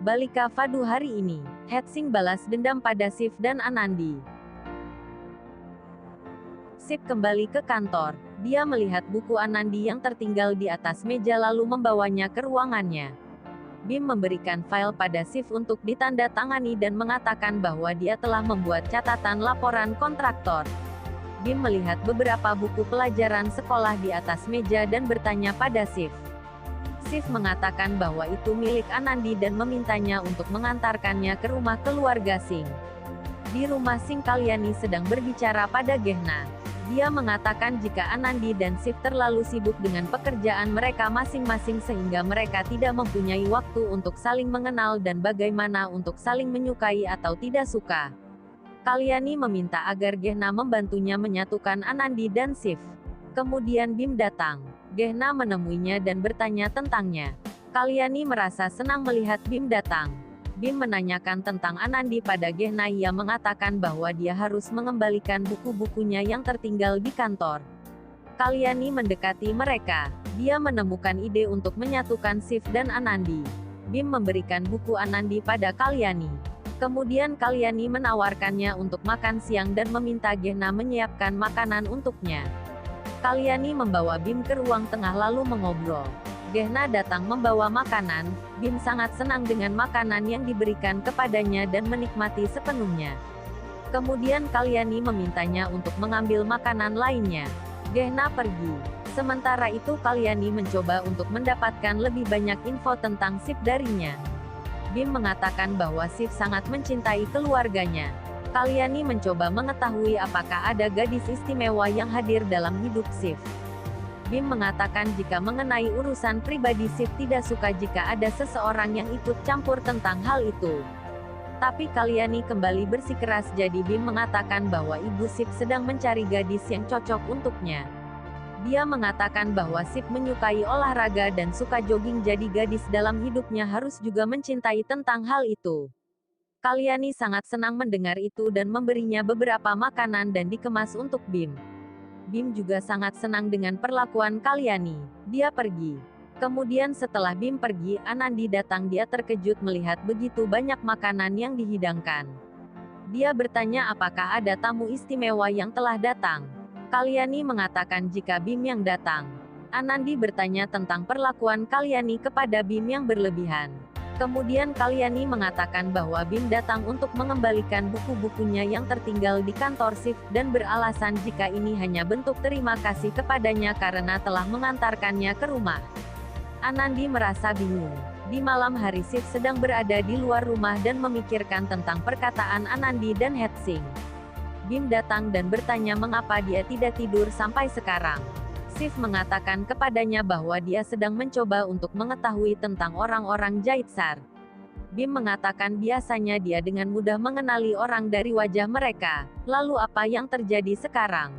kembali ke Fadu hari ini. Hetsing balas dendam pada Sif dan Anandi. Sif kembali ke kantor. Dia melihat buku Anandi yang tertinggal di atas meja lalu membawanya ke ruangannya. Bim memberikan file pada Sif untuk ditandatangani dan mengatakan bahwa dia telah membuat catatan laporan kontraktor. Bim melihat beberapa buku pelajaran sekolah di atas meja dan bertanya pada Sif. Sif mengatakan bahwa itu milik Anandi dan memintanya untuk mengantarkannya ke rumah keluarga Singh. Di rumah Singh Kalyani sedang berbicara pada Gehna. Dia mengatakan jika Anandi dan Sif terlalu sibuk dengan pekerjaan mereka masing-masing sehingga mereka tidak mempunyai waktu untuk saling mengenal dan bagaimana untuk saling menyukai atau tidak suka. Kalyani meminta agar Gehna membantunya menyatukan Anandi dan Sif. Kemudian Bim datang. Gehna menemuinya dan bertanya tentangnya. Kalyani merasa senang melihat Bim datang. Bim menanyakan tentang Anandi pada Gehna. Ia mengatakan bahwa dia harus mengembalikan buku-bukunya yang tertinggal di kantor. Kalyani mendekati mereka. Dia menemukan ide untuk menyatukan Sif dan Anandi. Bim memberikan buku Anandi pada Kalyani. Kemudian Kalyani menawarkannya untuk makan siang dan meminta Gehna menyiapkan makanan untuknya. Kalyani membawa Bim ke ruang tengah lalu mengobrol. Gehna datang membawa makanan. Bim sangat senang dengan makanan yang diberikan kepadanya dan menikmati sepenuhnya. Kemudian Kalyani memintanya untuk mengambil makanan lainnya. Gehna pergi. Sementara itu Kalyani mencoba untuk mendapatkan lebih banyak info tentang Sif darinya. Bim mengatakan bahwa Sif sangat mencintai keluarganya. Kalyani mencoba mengetahui apakah ada gadis istimewa yang hadir dalam hidup Sif. Bim mengatakan jika mengenai urusan pribadi Sif tidak suka jika ada seseorang yang ikut campur tentang hal itu. Tapi Kalyani kembali bersikeras jadi Bim mengatakan bahwa ibu Sif sedang mencari gadis yang cocok untuknya. Dia mengatakan bahwa Sif menyukai olahraga dan suka jogging jadi gadis dalam hidupnya harus juga mencintai tentang hal itu. Kalyani sangat senang mendengar itu dan memberinya beberapa makanan dan dikemas untuk Bim. Bim juga sangat senang dengan perlakuan Kalyani. Dia pergi. Kemudian setelah Bim pergi, Anandi datang. Dia terkejut melihat begitu banyak makanan yang dihidangkan. Dia bertanya apakah ada tamu istimewa yang telah datang. Kalyani mengatakan jika Bim yang datang. Anandi bertanya tentang perlakuan Kalyani kepada Bim yang berlebihan. Kemudian Kalyani mengatakan bahwa Bim datang untuk mengembalikan buku-bukunya yang tertinggal di kantor Sif dan beralasan jika ini hanya bentuk terima kasih kepadanya karena telah mengantarkannya ke rumah. Anandi merasa bingung. Di malam hari Sif sedang berada di luar rumah dan memikirkan tentang perkataan Anandi dan Hetsing. Bim datang dan bertanya mengapa dia tidak tidur sampai sekarang. Sif mengatakan kepadanya bahwa dia sedang mencoba untuk mengetahui tentang orang-orang Jaitsar. Bim mengatakan biasanya dia dengan mudah mengenali orang dari wajah mereka. Lalu apa yang terjadi sekarang?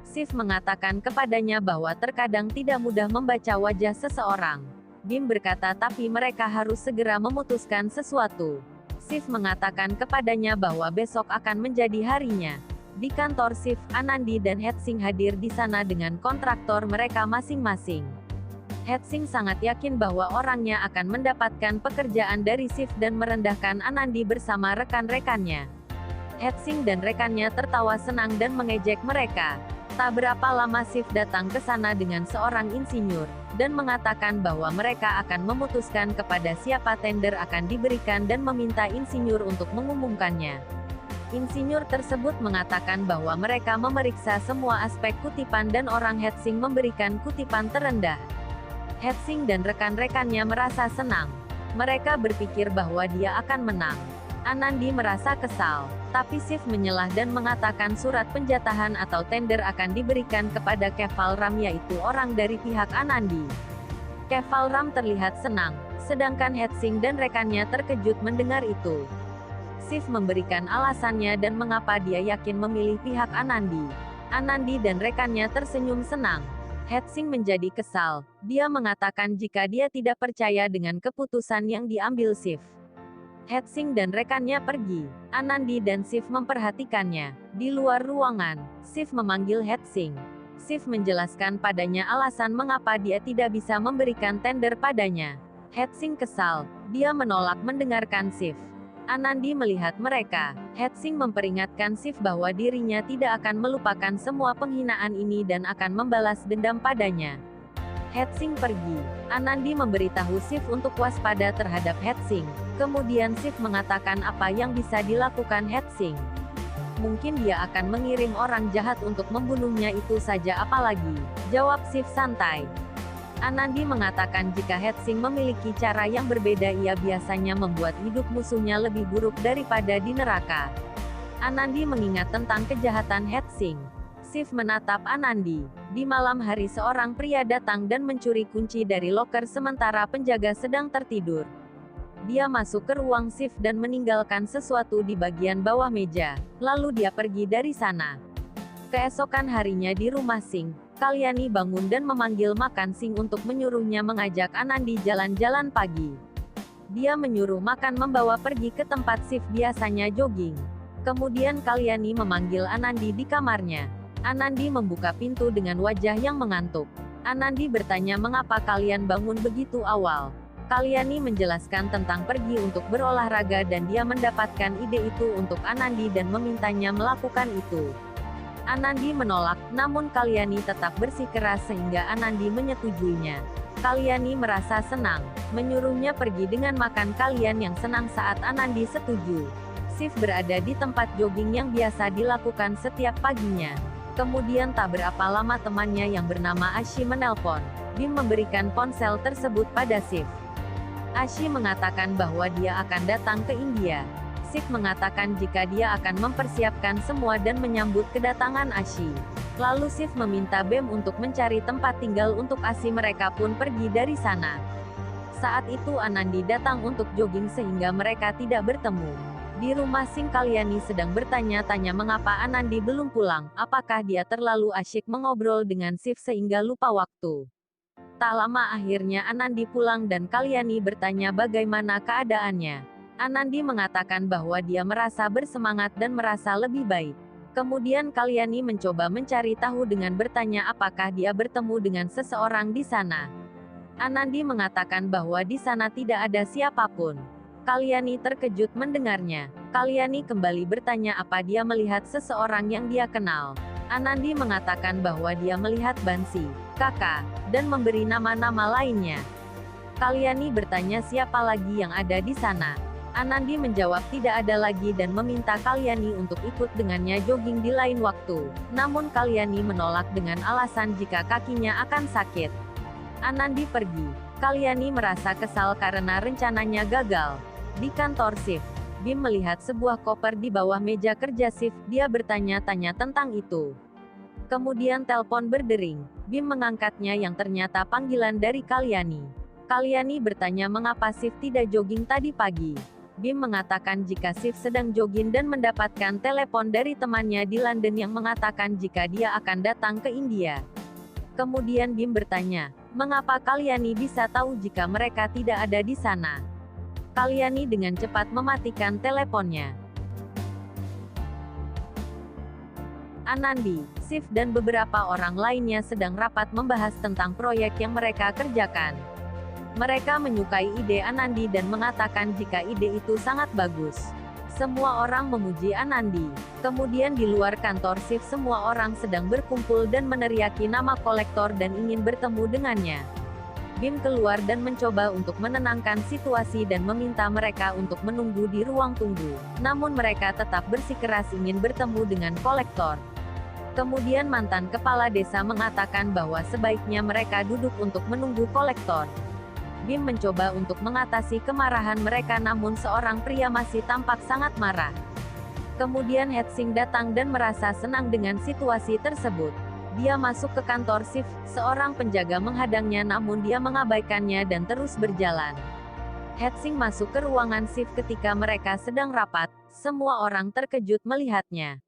Sif mengatakan kepadanya bahwa terkadang tidak mudah membaca wajah seseorang. Bim berkata tapi mereka harus segera memutuskan sesuatu. Sif mengatakan kepadanya bahwa besok akan menjadi harinya. Di kantor Sif, Anandi dan Hetsing hadir di sana dengan kontraktor mereka masing-masing. Hetsing sangat yakin bahwa orangnya akan mendapatkan pekerjaan dari Sif dan merendahkan Anandi bersama rekan-rekannya. Hetsing dan rekannya tertawa senang dan mengejek mereka. Tak berapa lama Sif datang ke sana dengan seorang insinyur, dan mengatakan bahwa mereka akan memutuskan kepada siapa tender akan diberikan dan meminta insinyur untuk mengumumkannya. Insinyur tersebut mengatakan bahwa mereka memeriksa semua aspek kutipan dan orang Hetsing memberikan kutipan terendah. Hetsing dan rekan-rekannya merasa senang. Mereka berpikir bahwa dia akan menang. Anandi merasa kesal, tapi Sif menyelah dan mengatakan surat penjatahan atau tender akan diberikan kepada Keval Ram yaitu orang dari pihak Anandi. Keval Ram terlihat senang, sedangkan Hetsing dan rekannya terkejut mendengar itu. Sif memberikan alasannya dan mengapa dia yakin memilih pihak Anandi. Anandi dan rekannya tersenyum senang. Hetsing menjadi kesal. Dia mengatakan jika dia tidak percaya dengan keputusan yang diambil Sif. Hetsing dan rekannya pergi. Anandi dan Sif memperhatikannya. Di luar ruangan, Sif memanggil Hetsing. Sif menjelaskan padanya alasan mengapa dia tidak bisa memberikan tender padanya. Hetsing kesal. Dia menolak mendengarkan Sif. Anandi melihat mereka. Hetsing memperingatkan Sif bahwa dirinya tidak akan melupakan semua penghinaan ini dan akan membalas dendam padanya. Hetsing pergi. Anandi memberitahu Sif untuk waspada terhadap Hetsing. Kemudian Sif mengatakan apa yang bisa dilakukan Hetsing. Mungkin dia akan mengirim orang jahat untuk membunuhnya, itu saja apalagi, jawab Sif santai. Anandi mengatakan jika Hetsing memiliki cara yang berbeda, ia biasanya membuat hidup musuhnya lebih buruk daripada di neraka. Anandi mengingat tentang kejahatan Hetsing. Sif menatap Anandi. Di malam hari seorang pria datang dan mencuri kunci dari loker sementara penjaga sedang tertidur. Dia masuk ke ruang Sif dan meninggalkan sesuatu di bagian bawah meja. Lalu dia pergi dari sana. Keesokan harinya di rumah Sing, Kalyani bangun dan memanggil makan Sing untuk menyuruhnya mengajak Anandi jalan-jalan pagi. Dia menyuruh makan membawa pergi ke tempat Sif biasanya jogging. Kemudian Kalyani memanggil Anandi di kamarnya. Anandi membuka pintu dengan wajah yang mengantuk. Anandi bertanya mengapa kalian bangun begitu awal. Kalyani menjelaskan tentang pergi untuk berolahraga dan dia mendapatkan ide itu untuk Anandi dan memintanya melakukan itu. Anandi menolak, namun Kalyani tetap bersikeras sehingga Anandi menyetujuinya. Kalyani merasa senang, menyuruhnya pergi dengan makan. Kalian yang senang saat Anandi setuju. Sif berada di tempat jogging yang biasa dilakukan setiap paginya. Kemudian tak berapa lama temannya yang bernama Ashi menelpon. Bim memberikan ponsel tersebut pada Sif. Ashi mengatakan bahwa dia akan datang ke India. Sif mengatakan jika dia akan mempersiapkan semua dan menyambut kedatangan Ashi. Lalu Sif meminta Bem untuk mencari tempat tinggal untuk Ashi. Mereka pun pergi dari sana. Saat itu Anandi datang untuk jogging sehingga mereka tidak bertemu. Di rumah Sing, Kalyani sedang bertanya-tanya mengapa Anandi belum pulang. Apakah dia terlalu asyik mengobrol dengan Sif sehingga lupa waktu. Tak lama akhirnya Anandi pulang dan Kalyani bertanya bagaimana keadaannya. Anandi mengatakan bahwa dia merasa bersemangat dan merasa lebih baik. Kemudian Kalyani mencoba mencari tahu dengan bertanya apakah dia bertemu dengan seseorang di sana. Anandi mengatakan bahwa di sana tidak ada siapapun. Kalyani terkejut mendengarnya. Kalyani kembali bertanya apa dia melihat seseorang yang dia kenal. Anandi mengatakan bahwa dia melihat Bansi, Kakak, dan memberi nama-nama lainnya. Kalyani bertanya siapa lagi yang ada di sana. Anandi menjawab tidak ada lagi dan meminta Kalyani untuk ikut dengannya jogging di lain waktu. Namun Kalyani menolak dengan alasan jika kakinya akan sakit. Anandi pergi. Kalyani merasa kesal karena rencananya gagal. Di kantor Sif, Bim melihat sebuah koper di bawah meja kerja Sif. Dia bertanya-tanya tentang itu. Kemudian telepon berdering. Bim mengangkatnya yang ternyata panggilan dari Kalyani. Kalyani bertanya mengapa Sif tidak jogging tadi pagi. Bim mengatakan jika Sif sedang jogging dan mendapatkan telepon dari temannya di London yang mengatakan jika dia akan datang ke India. Kemudian Bim bertanya, mengapa Kalyani bisa tahu jika mereka tidak ada di sana. Kalyani dengan cepat mematikan teleponnya. Anandi, Sif dan beberapa orang lainnya sedang rapat membahas tentang proyek yang mereka kerjakan. Mereka menyukai ide Anandi dan mengatakan jika ide itu sangat bagus. Semua orang memuji Anandi. Kemudian di luar kantor Sif semua orang sedang berkumpul dan meneriaki nama kolektor dan ingin bertemu dengannya. Bim keluar dan mencoba untuk menenangkan situasi dan meminta mereka untuk menunggu di ruang tunggu. Namun mereka tetap bersikeras ingin bertemu dengan kolektor. Kemudian mantan kepala desa mengatakan bahwa sebaiknya mereka duduk untuk menunggu kolektor. Bim mencoba untuk mengatasi kemarahan mereka namun seorang pria masih tampak sangat marah. Kemudian Hetsing datang dan merasa senang dengan situasi tersebut. Dia masuk ke kantor Sif, seorang penjaga menghadangnya namun dia mengabaikannya dan terus berjalan. Hetsing masuk ke ruangan Sif ketika mereka sedang rapat, semua orang terkejut melihatnya.